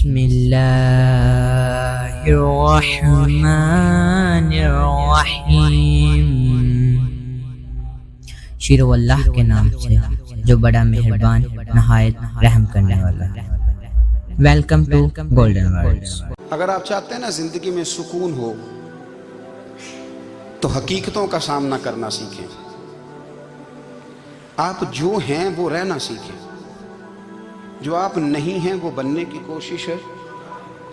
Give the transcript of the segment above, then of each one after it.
بسم اللہ الرحمن الرحیم۔ شروع اللہ کے نام سے جو بڑا مہربان نہایت رحم کرنے والا۔ Welcome to golden words. اگر آپ چاہتے ہیں نا زندگی میں سکون ہو تو حقیقتوں کا سامنا کرنا سیکھیں۔ آپ جو ہیں وہ رہنا سیکھیں، جو آپ نہیں ہیں وہ بننے کی کوشش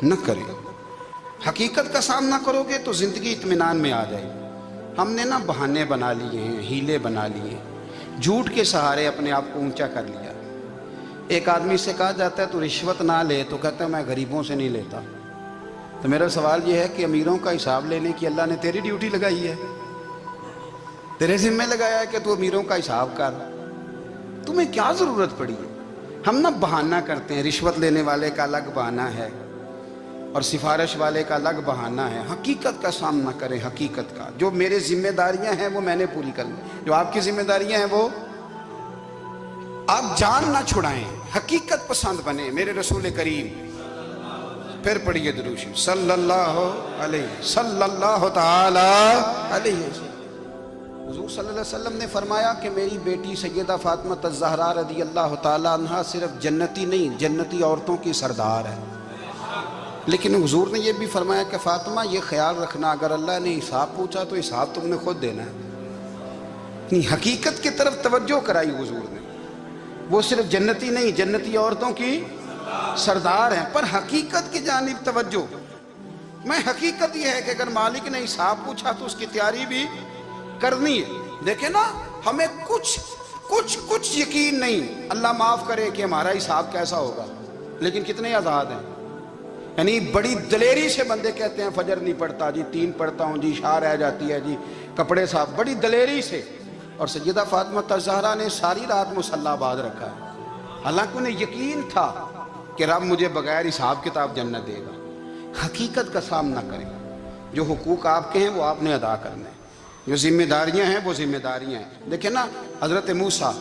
نہ کریں۔ حقیقت کا سامنا کرو گے تو زندگی اطمینان میں آ جائے۔ ہم نے نا بہانے بنا لیے ہیں، ہیلے بنا لیے ہیں، جھوٹ کے سہارے اپنے آپ کو اونچا کر لیا۔ ایک آدمی سے کہا جاتا ہے تو رشوت نہ لے، تو کہتا ہے میں غریبوں سے نہیں لیتا۔ تو میرا سوال یہ ہے کہ امیروں کا حساب لینے کی اللہ نے تیری ڈیوٹی لگائی ہے، تیرے ذمہ لگایا ہے کہ تو امیروں کا حساب کر، تمہیں کیا ضرورت پڑی ہے؟ ہم نا بہانہ کرتے ہیں، رشوت لینے والے کا الگ بہانہ ہے اور سفارش والے کا الگ بہانہ ہے۔ حقیقت کا سامنا کریں، حقیقت کا۔ جو میرے ذمہ داریاں ہیں وہ میں نے پوری کرنی، جو آپ کی ذمہ داریاں ہیں وہ آپ جان نہ چھڑائیں، حقیقت پسند بنیں۔ میرے رسول کریم، پھر پڑھیے درود شریف صلی اللہ تعالی علیہ وسلم۔ حضور صلی اللہ علیہ وسلم نے فرمایا کہ میری بیٹی سیدہ فاطمہ الزہرا رضی اللہ تعالی عنہا صرف جنتی نہیں، جنتی عورتوں کی سردار ہے۔ لیکن حضور نے یہ بھی فرمایا کہ فاطمہ یہ خیال رکھنا، اگر اللہ نے حساب پوچھا تو حساب تم نے خود دینا ہے۔ حقیقت کی طرف توجہ کرائی حضور نے، وہ صرف جنتی نہیں، جنتی عورتوں کی سردار ہیں، پر حقیقت کی جانب توجہ۔ میں حقیقت یہ ہے کہ اگر مالک نے حساب پوچھا تو اس کی تیاری بھی کرنی ہے۔ دیکھیں نا، ہمیں کچھ یقین نہیں، اللہ معاف کرے کہ ہمارا حساب کیسا ہوگا، لیکن کتنے آزاد ہیں۔ یعنی بڑی دلیری سے بندے کہتے ہیں فجر نہیں پڑھتا جی، 3 پڑھتا ہوں جی، شاہ رہ جاتی ہے جی، کپڑے صاف، بڑی دلیری سے۔ اور سیدہ فاطمہ الزہرا نے ساری رات مصلی باز رکھا ہے، حالانکہ انہیں یقین تھا کہ رب مجھے بغیر حساب کتاب جنت دے گا۔ حقیقت کا سامنا کریں، جو حقوق آپ کے ہیں وہ آپ نے ادا کرنے ہیں، جو ذمہ داریاں ہیں وہ ذمہ داریاں ہیں۔ دیکھیں نا، حضرت موسیٰ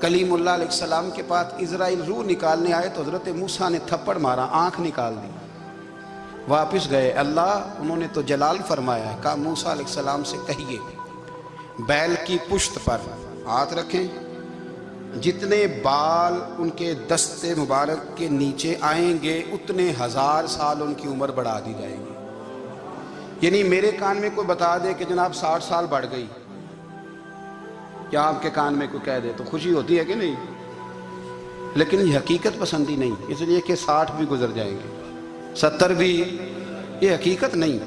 کلیم اللہ علیہ السلام کے پاس اسرائیل روح نکالنے آئے تو حضرت موسیٰ نے تھپڑ مارا، آنکھ نکال دی، واپس گئے۔ اللہ انہوں نے تو جلال فرمایا ہے، کہا موسیٰ علیہ السلام سے کہیے بیل کی پشت پر ہاتھ رکھیں، جتنے بال ان کے دستے مبارک کے نیچے آئیں گے اتنے 1000 سال ان کی عمر بڑھا دی جائے گی۔ یعنی میرے کان میں کوئی بتا دے کہ جناب 60 سال بڑھ گئی، کیا آپ کے کان میں کوئی کہہ دے تو خوشی ہوتی ہے کہ نہیں؟ لیکن یہ حقیقت پسندی نہیں، اس لیے کہ 60 بھی گزر جائیں گے، 70 بھی، یہ حقیقت نہیں۔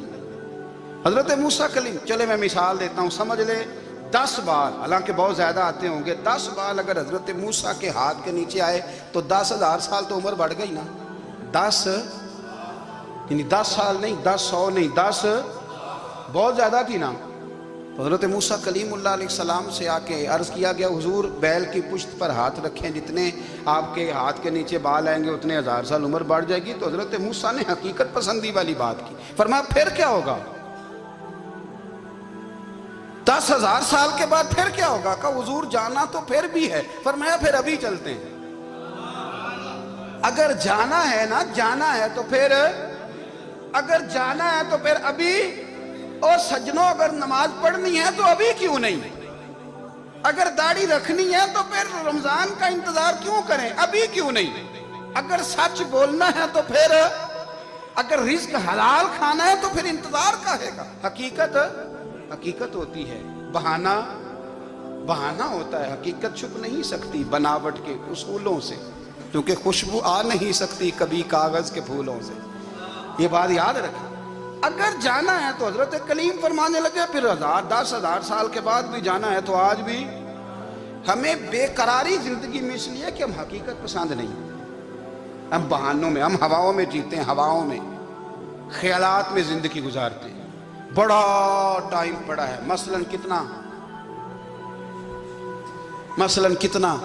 حضرت موسیٰ کلیم، چلے میں مثال دیتا ہوں، سمجھ لے 10 بال، حالانکہ بہت زیادہ آتے ہوں گے، 10 بال اگر حضرت موسیٰ کے ہاتھ کے نیچے آئے تو 10,000 سال تو عمر بڑھ گئی نا۔ 10 یعنی 10 سال نہیں، 10 100 نہیں، 10 بہت زیادہ تھی نا۔ تو حضرت موسیٰ کلیم اللہ علیہ السلام سے آ کے عرض کیا گیا، حضور بیل کی پشت پر ہاتھ رکھیں، جتنے آپ کے ہاتھ کے نیچے بال آئیں گے اتنے 1000 سال عمر بڑھ جائے گی۔ تو حضرت موسیٰ نے حقیقت پسندی والی بات کی، فرمایا پھر کیا ہوگا؟ 10,000 سال کے بعد پھر کیا ہوگا؟ کہا حضور جانا تو پھر بھی ہے، فرمایا پھر ابھی چلتے ہیں۔ اگر جانا ہے نا، جانا ہے تو پھر، اگر جانا ہے تو پھر ابھی۔ اور سجنوں، اگر نماز پڑھنی ہے تو ابھی کیوں نہیں؟ اگر داڑھی رکھنی ہے تو پھر رمضان کا انتظار کیوں کریں، ابھی کیوں نہیں؟ اگر سچ بولنا ہے تو پھر، اگر رزق حلال کھانا ہے تو پھر انتظار کا ہے گا۔ حقیقت ہوتی ہے، بہانہ ہوتا ہے، حقیقت چھپ نہیں سکتی بناوٹ کے اصولوں سے، کیونکہ خوشبو آ نہیں سکتی کبھی کاغذ کے پھولوں سے۔ یہ بات یاد رکھیں، اگر جانا ہے تو حضرت کلیم فرمانے لگے پھر 10,000 سال کے بعد بھی جانا ہے تو آج بھی۔ ہمیں بے قراری زندگی میں اس لیے کہ ہم حقیقت پسند نہیں، ہم بہانوں میں، ہم ہواؤں میں جیتے ہیں، ہواؤں میں، خیالات میں زندگی گزارتے ہیں۔ بڑا ٹائم پڑا ہے، مثلاً کتنا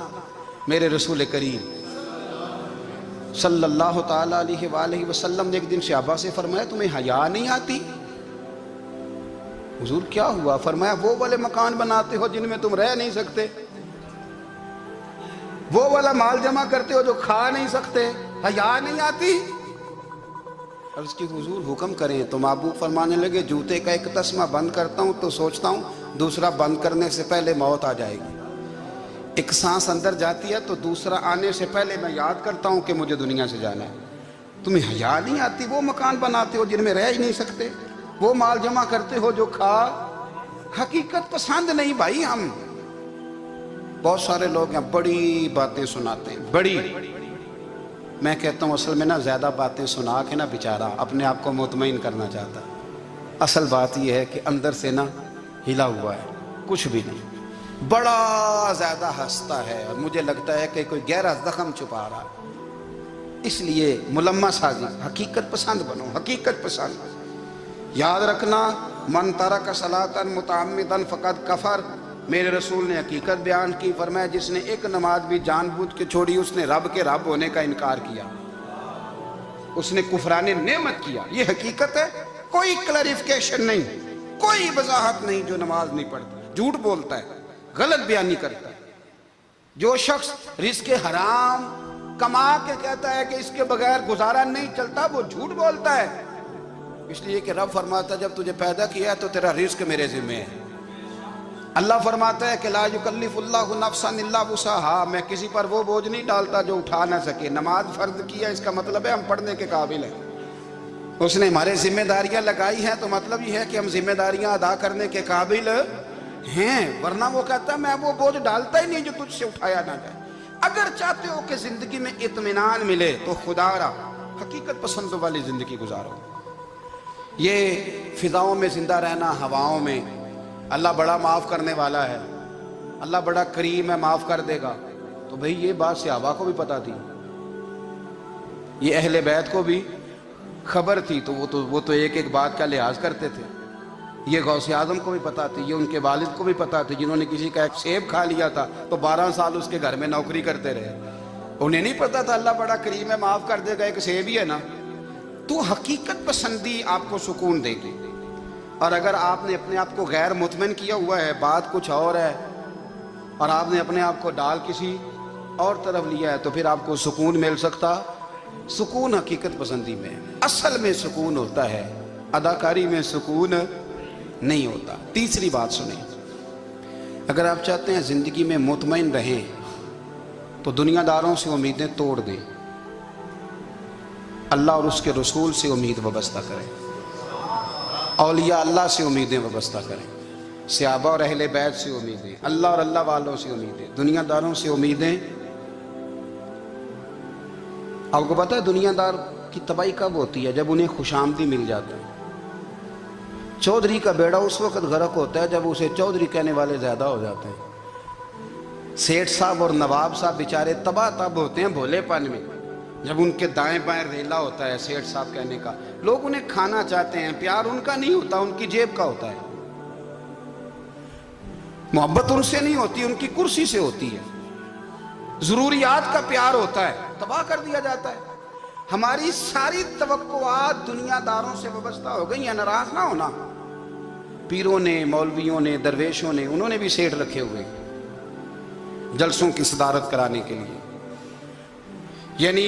میرے رسول کریم صلی اللہ تعالیٰ علیہ وآلہ وسلم نے ایک دن صحابہ سے فرمایا تمہیں حیا نہیں آتی؟ حضور کیا ہوا؟ فرمایا وہ والے مکان بناتے ہو جن میں تم رہ نہیں سکتے، وہ والا مال جمع کرتے ہو جو کھا نہیں سکتے، حیا نہیں آتی؟ عرض کی حضور حکم کریں، تو محبوب فرمانے لگے جوتے کا ایک تسمہ بند کرتا ہوں تو سوچتا ہوں دوسرا بند کرنے سے پہلے موت آ جائے گی، ایک سانس اندر جاتی ہے تو دوسرا آنے سے پہلے میں یاد کرتا ہوں کہ مجھے دنیا سے جانا ہے۔ تمہیں حیا نہیں آتی؟ وہ مکان بناتے ہو جن میں رہ ہی نہیں سکتے، وہ مال جمع کرتے ہو جو کھا، حقیقت پسند نہیں بھائی ہم۔ بہت سارے لوگ ہیں بڑی باتیں سناتے ہیں، بڑی، میں کہتا ہوں اصل میں نا زیادہ باتیں سنا کے نا بیچارہ اپنے آپ کو مطمئن کرنا چاہتا، اصل بات یہ ہے کہ اندر سے نا ہلا ہوا ہے، کچھ بھی نہیں، بڑا زیادہ ہنستا ہے اور مجھے لگتا ہے کہ کوئی گہرا زخم چھپا رہا ہے۔ اس لیے ملمہ سازی، حقیقت پسند بنو، حقیقت پسند۔ یاد رکھنا من ترک صلاۃ متعمدا فقد کفر، میرے رسول نے حقیقت بیان کی، فرمایا جس نے ایک نماز بھی جان بوجھ کے چھوڑی اس نے رب کے رب ہونے کا انکار کیا، اس نے کفران نعمت کیا، یہ حقیقت ہے۔ کوئی کلیریفیکیشن نہیں، کوئی وضاحت نہیں۔ جو نماز نہیں پڑھتا جھوٹ بولتا ہے، غلط بیانی کرتا ہے، جو شخص رزق حرام کما کے کہتا ہے کہ اس کے بغیر گزارا نہیں چلتا، وہ جھوٹ بولتا ہے، اس لیے کہ رب فرماتا ہے جب تجھے پیدا کیا ہے تو تیرا رزق میرے ذمہ ہے۔ اللہ فرماتا ہے کہ لا یکلف اللہ نفسا الا وسعہا، میں کسی پر وہ بوجھ نہیں ڈالتا جو اٹھا نہ سکے۔ نماز فرض کیا اس کا مطلب ہے ہم پڑھنے کے قابل ہیں، اس نے ہمارے ذمہ داریاں لگائی ہیں تو مطلب یہ ہے کہ ہم ذمہ داریاں ادا کرنے کے قابل ہیں، ورنہ وہ کہتا ہے میں وہ بوجھ ڈالتا ہی نہیں جو تجھ سے اٹھایا نہ جائے۔ اگر چاہتے ہو کہ زندگی میں اطمینان ملے تو خدا را حقیقت پسند والی زندگی گزارو۔ یہ فضاؤں میں زندہ رہنا، ہواؤں میں، اللہ بڑا معاف کرنے والا ہے، اللہ بڑا کریم ہے، معاف کر دے گا، تو بھئی یہ بات صحابہ کو بھی پتا تھی، یہ اہل بیت کو بھی خبر تھی، تو وہ تو ایک ایک بات کا لحاظ کرتے تھے۔ یہ غوث اعظم کو بھی پتا تھی، یہ ان کے والد کو بھی پتا تھی، جنہوں نے کسی کا ایک سیب کھا لیا تھا تو 12 سال اس کے گھر میں نوکری کرتے رہے، انہیں نہیں پتا تھا اللہ بڑا کریم ہے، معاف کر دے گا، ایک سیب ہی ہے نا۔ تو حقیقت پسندی آپ کو سکون دے گی، اور اگر آپ نے اپنے آپ کو غیر مطمئن کیا ہوا ہے، بات کچھ اور ہے، اور آپ نے اپنے آپ کو ڈال کسی اور طرف لیا ہے، تو پھر آپ کو سکون مل سکتا؟ سکون حقیقت پسندی میں، اصل میں سکون ہوتا ہے، اداکاری میں سکون نہیں ہوتا۔ تیسری بات سنیں، اگر آپ چاہتے ہیں زندگی میں مطمئن رہیں تو دنیا داروں سے امیدیں توڑ دیں، اللہ اور اس کے رسول سے امید وابستہ کریں، اولیاء اللہ سے امیدیں وابستہ کریں، صحابہ اور اہل بیت سے امیدیں، اللہ اور اللہ والوں سے امیدیں، دنیا داروں سے امیدیں۔ آپ کو پتہ ہے دنیا دار کی تباہی کب ہوتی ہے؟ جب انہیں خوش آمدی مل جاتا ہے۔ چودھری کا بیڑا اس وقت غرق ہوتا ہے جب اسے چودھری کہنے والے زیادہ ہو جاتے ہیں۔ سیٹھ صاحب اور نواب صاحب بیچارے تباہ تب ہوتے ہیں بھولے پن میں، جب ان کے دائیں بائیں ریلا ہوتا ہے سیٹھ صاحب کہنے کا، لوگ انہیں کھانا چاہتے ہیں، پیار ان کا نہیں ہوتا، ان کی جیب کا ہوتا ہے، محبت ان سے نہیں ہوتی، ان کی کرسی سے ہوتی ہے، ضروریات کا پیار ہوتا ہے، تباہ کر دیا جاتا ہے۔ ہماری ساری توقعات دنیا داروں سے وابستہ ہو گئی ہیں، ناراض نہ ہونا۔ پیروں نے، مولویوں نے، درویشوں نے، انہوں نے بھی سیٹ رکھے ہوئے جلسوں کی صدارت کرانے کے لیے، یعنی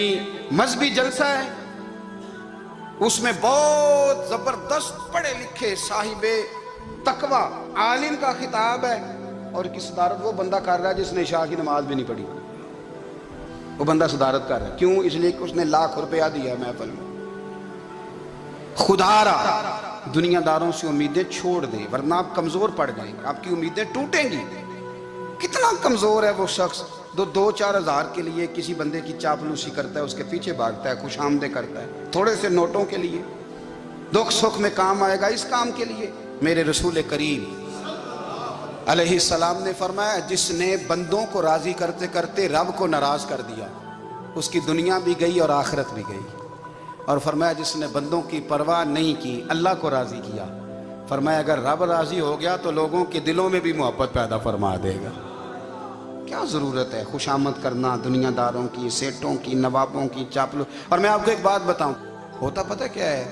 مذہبی جلسہ ہے، اس میں بہت زبردست پڑھے لکھے صاحب تقوی عالم کا خطاب ہے، اور کی صدارت وہ بندہ کر رہا ہے جس نے عشاء کی نماز بھی نہیں پڑھی، وہ بندہ صدارت کر رہا ہے، کیوں؟ اس لیے کہ اس نے لاکھ روپیہ دیا ہے محفل میں۔ خدا را دنیا داروں سے امیدیں چھوڑ دیں، ورنہ آپ کمزور پڑ جائیں گے، آپ کی امیدیں ٹوٹیں گی۔ کتنا کمزور ہے وہ شخص جو 2-4 ہزار کے لیے کسی بندے کی چاپلوسی کرتا ہے، اس کے پیچھے بھاگتا ہے، خوش آمدیں کرتا ہے، تھوڑے سے نوٹوں کے لیے، دکھ سکھ میں کام آئے گا اس کام کے لیے۔ میرے رسول کریم علیہ السلام نے فرمایا جس نے بندوں کو راضی کرتے کرتے رب کو ناراض کر دیا، اس کی دنیا بھی گئی اور آخرت بھی گئی، اور فرمایا جس نے بندوں کی پرواہ نہیں کی، اللہ کو راضی کیا، فرمایا اگر رب راضی ہو گیا تو لوگوں کے دلوں میں بھی محبت پیدا فرما دے گا۔ کیا ضرورت ہے خوش آمد کرنا دنیا داروں کی، سیٹوں کی، نوابوں کی، چاپلو۔ اور میں آپ کو ایک بات بتاؤں، ہوتا پتہ کیا ہے،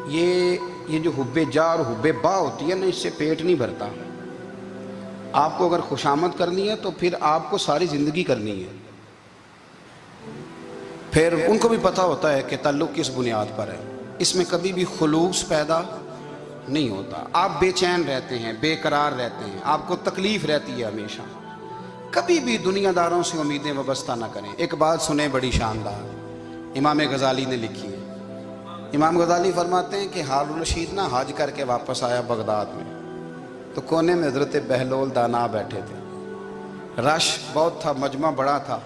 یہ جو حب جا اور حب با ہوتی ہے نا، اس سے پیٹ نہیں بھرتا۔ آپ کو اگر خوش آمد کرنی ہے تو پھر آپ کو ساری زندگی کرنی ہے۔ پھر ان کو بھی پتہ ہوتا ہے کہ تعلق کس بنیاد پر ہے، اس میں کبھی بھی خلوص پیدا نہیں ہوتا۔ آپ بے چین رہتے ہیں، بے قرار رہتے ہیں، آپ کو تکلیف رہتی ہے ہمیشہ۔ کبھی بھی دنیا داروں سے امیدیں وابستہ نہ کریں۔ ایک بات سنیں بڑی شاندار، امام غزالی نے لکھی ہے۔ امام غزالی فرماتے ہیں کہ ہارون الرشید نہ حج کر کے واپس آیا بغداد میں، تو کونے میں حضرت بہلول دانا بیٹھے تھے، رش بہت تھا، مجمع بڑا تھا۔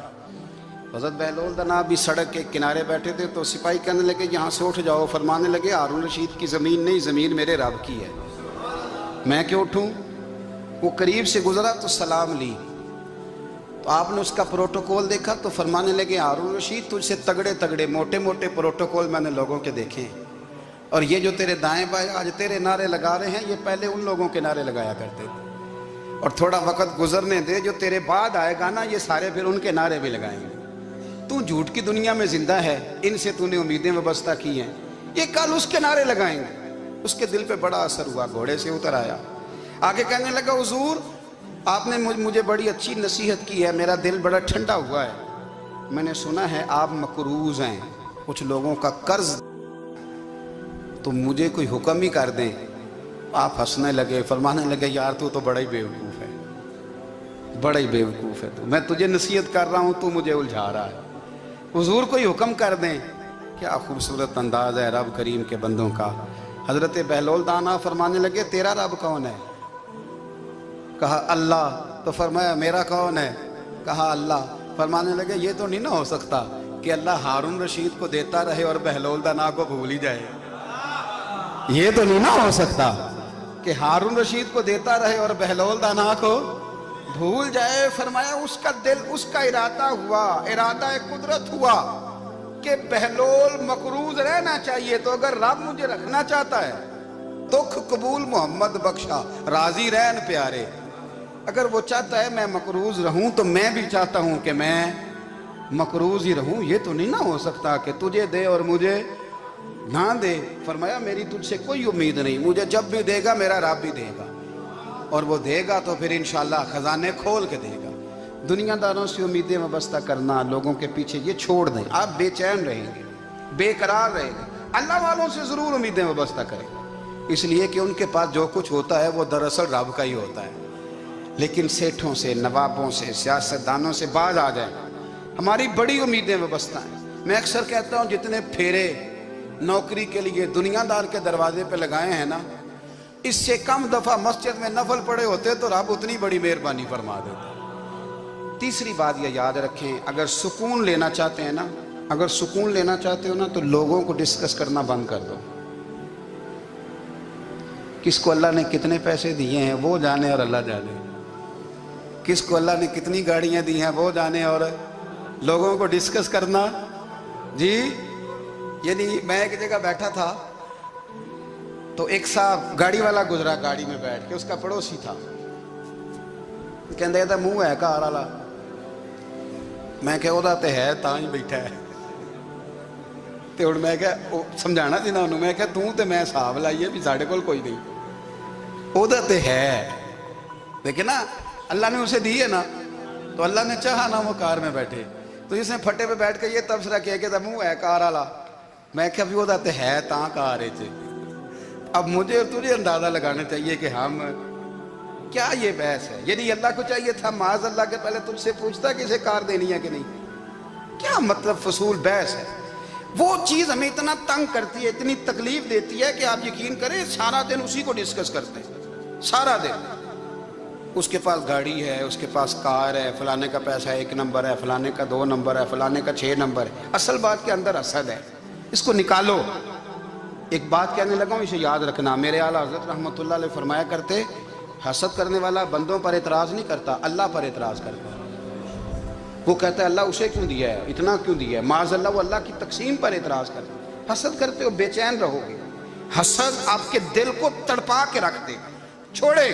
حضرت بہلول دانا بھی سڑک کے کنارے بیٹھے تھے، تو سپاہی کہنے لگے یہاں سے اٹھ جاؤ۔ فرمانے لگے ہارون الرشید کی زمین نہیں، زمین میرے رب کی ہے، میں کیوں اٹھوں؟ وہ قریب سے گزرا تو سلام لی، تو آپ نے اس کا پروٹوکول دیکھا تو فرمانے لگے ہارون الرشید تجھ سے تگڑے تگڑے موٹے موٹے پروٹوکول میں نے لوگوں کے دیکھے ہیں، اور یہ جو تیرے دائیں بائیں آج تیرے نعرے لگا رہے ہیں، یہ پہلے ان لوگوں کے نعرے لگایا کرتے تھے، اور تھوڑا وقت گزرنے دے، جو تیرے بعد آئے گا نا، یہ سارے پھر ان کے نعرے بھی لگائیں گے۔ تو جھوٹ کی دنیا میں زندہ ہے، ان سے تو نے امیدیں وابستہ کی ہیں، یہ کل اس کے نعرے لگائیں گے۔ اس کے دل پہ بڑا اثر ہوا، گھوڑے سے اتر آیا، آگے کہنے لگا حضور آپ نے مجھے بڑی اچھی نصیحت کی ہے، میرا دل بڑا ٹھنڈا ہوا ہے، میں نے سنا ہے آپ مقروض ہیں، کچھ لوگوں کا قرض، تو مجھے کوئی حکم ہی کر دیں۔ آپ ہنسنے لگے، فرمانے لگے یار تو بڑا ہی بیوقوف ہے، بڑا ہی بیوقوف ہے، تو میں تجھے نصیحت کر رہا ہوں، تو مجھے الجھا رہا ہے، حضور کوئی حکم کر دیں۔ کیا خوبصورت انداز ہے رب کریم کے بندوں کا۔ حضرت بہلول دانا فرمانے لگے تیرا رب کون ہے؟ کہا اللہ۔ تو فرمایا میرا کون ہے؟ کہا اللہ۔ فرمانے لگے یہ تو نہیں نہ ہو سکتا کہ اللہ ہارون رشید کو دیتا رہے اور بہلول دانا کو بھول ہی جائے، یہ تو نہیں نہ ہو سکتا کہ ہارون رشید کو دیتا رہے اور بہلول دانا کو بھول جائے۔ فرمایا اس کا دل، اس کا ارادہ ہوا، ارادہ قدرت ہوا کہ بہلول مقروض رہنا چاہیے، تو اگر رب مجھے رکھنا چاہتا ہے، دکھ قبول محمد بخشا راضی رہن پیارے، اگر وہ چاہتا ہے میں مقروض رہوں تو میں بھی چاہتا ہوں کہ میں مقروض ہی رہوں، یہ تو نہیں نہ ہو سکتا کہ تجھے دے اور مجھے نہ دے۔ فرمایا میری تجھ سے کوئی امید نہیں، مجھے جب بھی دے گا میرا رب بھی دے گا، اور وہ دے گا تو پھر انشاءاللہ خزانے کھول کے دے گا۔ دنیا داروں سے امیدیں وابستہ کرنا، لوگوں کے پیچھے، یہ چھوڑ دیں، آپ بے چین رہیں گے، بے قرار رہیں گے۔ اللہ والوں سے ضرور امیدیں وابستہ کریں، اس لیے کہ ان کے پاس جو کچھ ہوتا ہے وہ دراصل رب کا ہی ہوتا ہے۔ لیکن سیٹھوں سے، نوابوں سے، سیاستدانوں سے باز آ جائیں، ہماری بڑی امیدیں وابستہ ہیں۔ میں اکثر کہتا ہوں جتنے پھیرے نوکری کے لیے دنیا دار کے دروازے پہ لگائے ہیں نا، اس سے کم دفعہ مسجد میں نفل پڑے ہوتے تو رب اتنی بڑی مہربانی فرما دیتا۔ تیسری بات یہ یاد رکھیں، اگر سکون لینا چاہتے ہیں نا، اگر سکون لینا چاہتے ہو نا، تو لوگوں کو ڈسکس کرنا بند کر دو۔ کس کو اللہ نے کتنے پیسے دیے ہیں وہ جانے اور اللہ جانے، کس کو اللہ نے کتنی گاڑیاں دی ہیں وہ جانے، اور لوگوں کو ڈسکس کرنا جی۔ یعنی میں ایک جگہ بیٹھا تھا تو ایک صاحب گاڑی والا گزرا، گاڑی میں بیٹھ کے، اس کا پڑوسی تھا، کہندے تھا منہ ہے کار والا، میں کہ وہ تے ہے تاں ہی بیٹھا ہے، تے ہن میں کہ سمجھانا سی نا انہوں، میں کہ توں تے میں حساب لائیے بھی ساڈے کول کوئی نہیں، وہ تے ہے، لیکن نا اللہ نے اسے دی ہے نا، تو اللہ نے چاہا نا وہ کار میں بیٹھے، تو جس نے پھٹے پہ بیٹھ کے یہ تبصرہ کیا کہ منہ ہے کار والا، میں کہ ابھی وہ تے ہے تاں کار ہے۔ اب مجھے اور تجھے اندازہ لگانا چاہیے کہ ہم کیا یہ بحث ہے؟ یعنی اللہ کو چاہیے تھا معاذ اللہ کے پہلے تجھ سے پوچھتا کہ اسے کار دینی ہے کہ نہیں، کیا مطلب فضول بحث ہے؟ وہ چیز ہمیں اتنا تنگ کرتی ہے، اتنی تکلیف دیتی ہے کہ آپ یقین کریں سارا دن اسی کو ڈسکس کرتے ہیں، سارا دن۔ اس کے پاس گاڑی ہے، اس کے پاس کار ہے، فلانے کا پیسہ 1 نمبر ہے، فلانے کا 2 نمبر ہے، فلانے کا 6 نمبر ہے، اصل بات کے اندر حسد ہے، اس کو نکالو۔ ایک بات کہنے لگا ہوں، اسے یاد رکھنا، میرے اعلیٰ حضرت رحمۃ اللہ علیہ فرمایا کرتے، حسد کرنے والا بندوں پر اعتراض نہیں کرتا، اللہ پر اعتراض کرتا ہے۔ وہ کہتا ہے اللہ اسے کیوں دیا ہے، اتنا کیوں دیا ہے، معاذ اللہ وہ اللہ کی تقسیم پر اعتراض کرتا ہے۔ حسد کرتے ہو بے چین رہو گے، حسد آپ کے دل کو تڑپا کے رکھ دے، چھوڑے۔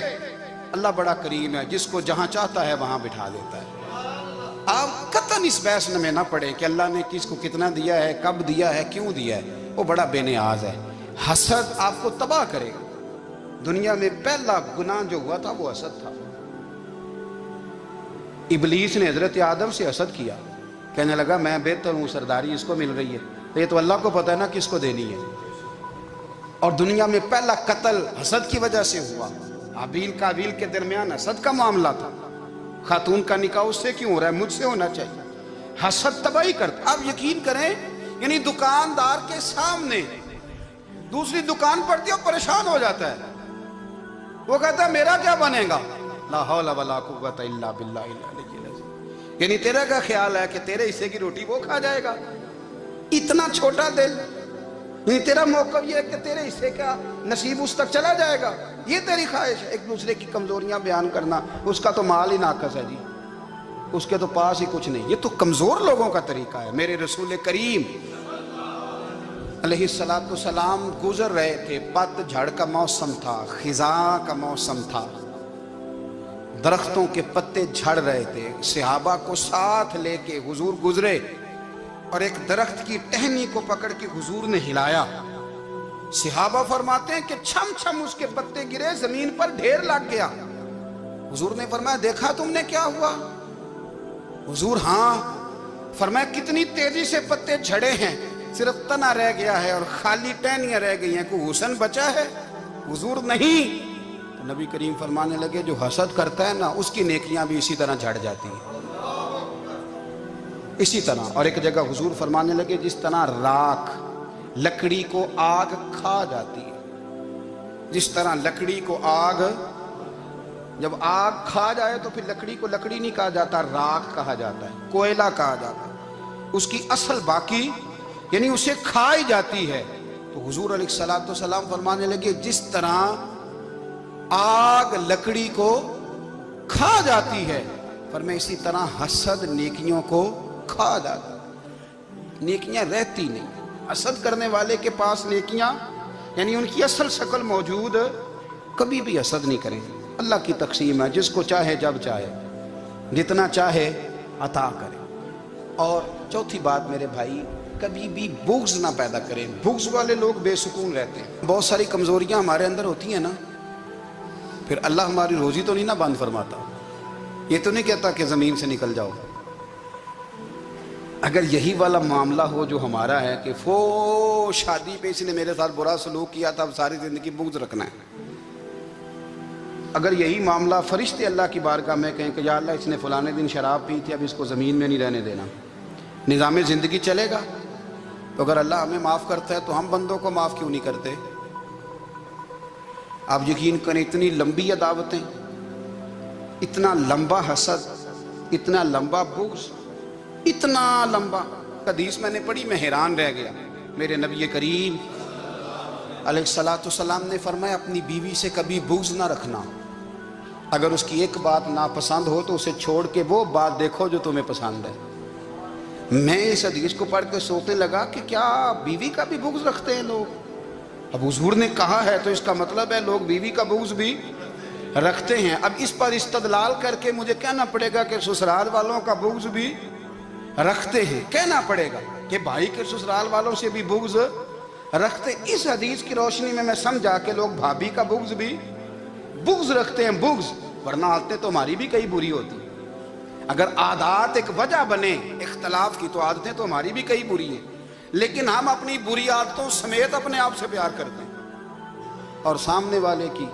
اللہ بڑا کریم ہے، جس کو جہاں چاہتا ہے وہاں بٹھا دیتا ہے۔ آپ قطعاً اس بحث میں نہ پڑے کہ اللہ نے کس کو کتنا دیا ہے، کب دیا ہے، کیوں دیا ہے، وہ بڑا بے نیاز ہے۔ حسد آپ کو تباہ کرے گا۔ دنیا میں پہلا گناہ جو ہوا تھا وہ حسد تھا۔ ابلیس نے حضرت آدم سے حسد کیا، کہنے لگا میں بہتر ہوں، سرداری اس کو مل رہی ہے، تو یہ تو اللہ کو پتہ ہے نا کس کو دینی ہے۔ اور دنیا میں پہلا قتل حسد کی وجہ سے ہوا، حابیل قابیل کے درمیان حسد کا معاملہ تھا۔ خاتون کا نکاح اس سے کیوں ہو رہا ہے؟ مجھ سے ہونا چاہیے۔ حسد تباہی کرتا۔ آپ یقین کریں، یعنی دکاندار کے سامنے دوسری دکان پڑتی ہے اور پریشان ہو جاتا ہے، وہ کہتا ہے میرا کیا بنے گا؟ لا حول ولا قوت الا باللہ العلی العظیم۔ یعنی تیرا کا خیال ہے کہ تیرے حصے کی روٹی وہ کھا جائے گا؟ اتنا چھوٹا دل، یعنی تیرا موقف یہ ہے کہ تیرے حصے کا نصیب اس تک چلا جائے گا، یہ تیری خواہش ہے۔ ایک دوسرے کی کمزوریاں بیان کرنا، اس کا تو مال ہی ناقص ہے جی، اس کے تو پاس ہی کچھ نہیں، یہ تو کمزور لوگوں کا طریقہ ہے۔ میرے رسول کریم علیہ السلام گزر رہے تھے، پت جھڑ کا موسم تھا، خزاں کا موسم تھا، درختوں کے پتے جھڑ رہے تھے، صحابہ کو ساتھ لے کے حضور گزرے اور ایک درخت کی ٹہنی کو پکڑ کے حضور نے ہلایا۔ صحابہ فرماتے ہیں کہ چھم چھم اس کے پتے گرے، زمین پر ڈھیر لگ گیا۔ حضور نے فرمایا دیکھا تم نے کیا ہوا؟ حضور ہاں۔ فرمایا کتنی تیزی سے پتے جھڑے ہیں، صرف تنا رہ گیا ہے اور خالی ٹہنیاں رہ گئی ہیں، کوئی حسن بچا ہے؟ حضور نہیں۔ تو نبی کریم فرمانے لگے جو حسد کرتا ہے نا، اس کی نیکیاں بھی اسی طرح جھڑ جاتی ہیں، اسی طرح۔ اور ایک جگہ حضور فرمانے لگے جس طرح راکھ لکڑی کو آگ کھا جاتی ہے، جس طرح لکڑی کو آگ، جب آگ کھا جائے تو پھر لکڑی کو لکڑی نہیں کہا جاتا، راکھ کہا جاتا ہے، کوئلہ کہا جاتا ہے، اس کی اصل باقی یعنی اسے کھائی جاتی ہے۔ تو حضور علیہ السلام فرمانے لگے جس طرح آگ لکڑی کو کھا جاتی ہے، فرمایا اسی طرح حسد نیکیوں کو کھا جاتا ہے، نیکیاں رہتی نہیں۔ حسد کرنے والے کے پاس نیکیاں یعنی ان کی اصل شکل موجود، کبھی بھی حسد نہیں کریں۔ اللہ کی تقسیم ہے، جس کو چاہے جب چاہے جتنا چاہے عطا کرے۔ اور چوتھی بات میرے بھائی، کبھی بھی بغض نہ پیدا کریں۔ بغض والے لوگ بے سکون رہتے ہیں۔ بہت ساری کمزوریاں ہمارے اندر ہوتی ہیں نا، پھر اللہ ہماری روزی تو نہیں نہ بند فرماتا، یہ تو نہیں کہتا کہ زمین سے نکل جاؤ۔ اگر یہی والا معاملہ ہو جو ہمارا ہے کہ شادی پہ اس نے میرے ساتھ برا سلوک کیا تھا، اب ساری زندگی بغض رکھنا ہے، اگر یہی معاملہ فرشتے اللہ کی بارگاہ میں کہیں کہ یا اللہ اس نے فلانے دن شراب پی تھی، اب اس کو زمین میں نہیں رہنے دینا، نظام زندگی چلے گا؟ تو اگر اللہ ہمیں معاف کرتا ہے تو ہم بندوں کو معاف کیوں نہیں کرتے؟ آپ یقین کریں، اتنی لمبی عداوتیں، اتنا لمبا حسد، اتنا لمبا بغض، اتنا لمبا۔ حدیث میں نے پڑھی، میں حیران رہ گیا۔ میرے نبی کریم علیہ السلام نے فرمایا اپنی بیوی سے کبھی بغض نہ رکھنا، اگر اس کی ایک بات ناپسند ہو تو اسے چھوڑ کے وہ بات دیکھو جو تمہیں پسند ہے۔ میں اس حدیث کو پڑھ کے سوچنے لگا کہ کیا بیوی کا بھی بغض رکھتے ہیں لوگ؟ اب حضور نے کہا ہے تو اس کا مطلب ہے لوگ بیوی کا بغض بھی رکھتے ہیں۔ اب اس پر استدلال کر کے مجھے کہنا پڑے گا کہ سسرال والوں کا بغض بھی رکھتے ہیں، کہنا پڑے گا کہ بھائی کے سسرال والوں سے بھی بغض رکھتے۔ اس حدیث کی روشنی میں سمجھا کہ لوگ بھابھی کا بغض بھی بغض رکھتے ہیں، بغض، ورنہ عادتیں تو ہماری بھی کئی بری ہوتی ہیں۔ اگر عادات ایک وجہ بنے اختلاف کی تو عادتیں تو ہماری بھی کئی بری ہیں، لیکن ہم اپنی بری عادتوں سمیت اپنے آپ سے پیار کرتے ہیں، اور سامنے والے کی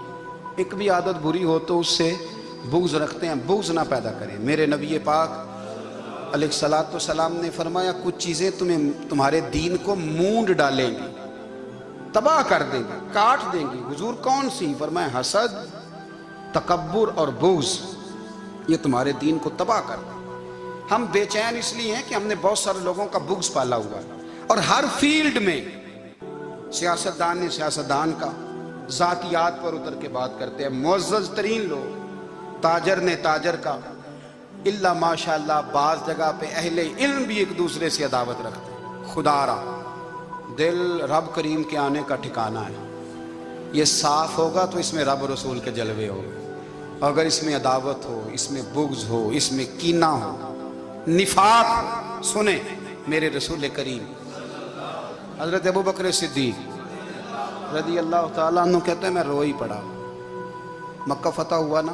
ایک بھی عادت بری ہو تو اس سے بغض رکھتے ہیں۔ بغض نہ پیدا کریں۔ میرے نبی پاک علیہ السلام نے فرمایا کچھ چیزیں تمہارے دین کو مونڈ ڈالیں گی، تباہ کر دیں گی، کاٹ دیں گی۔ حضور کون سی؟ فرمایا حسد، تکبر اور بغض، یہ تمہارے دین کو تباہ کر دیں۔ ہم بے چین اس لیے ہیں کہ ہم نے بہت سارے لوگوں کا بغض پالا ہوا ہے، اور ہر فیلڈ میں سیاستدان نے سیاستدان کا، ذاتیات پر اتر کے بات کرتے ہیں، معزز ترین لوگ، تاجر نے تاجر کا، اللہ ماشاءاللہ بعض جگہ پہ اہل علم بھی ایک دوسرے سے عداوت رکھتے ہیں۔ خدا را دل رب کریم کے آنے کا ٹھکانہ ہے، یہ صاف ہوگا تو اس میں رب رسول کے جلوے ہوگا، اگر اس میں عداوت ہو، اس میں بغض ہو، اس میں کینہ ہو، نفاق، سنیں میرے رسول کریم حضرت ابوبکر صدیق رضی اللہ تعالیٰ عنہ کہتے ہیں میں رو ہی پڑا۔ مکہ فتح ہوا نا،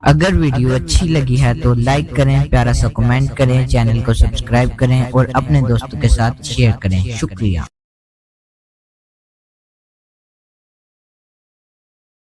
اگر ویڈیو اچھی لگی ہے تو لائک کریں، پیارا سا کمنٹ کریں، چینل کو سبسکرائب کریں اور اپنے دوستوں کے ساتھ شیئر کریں۔ شکریہ۔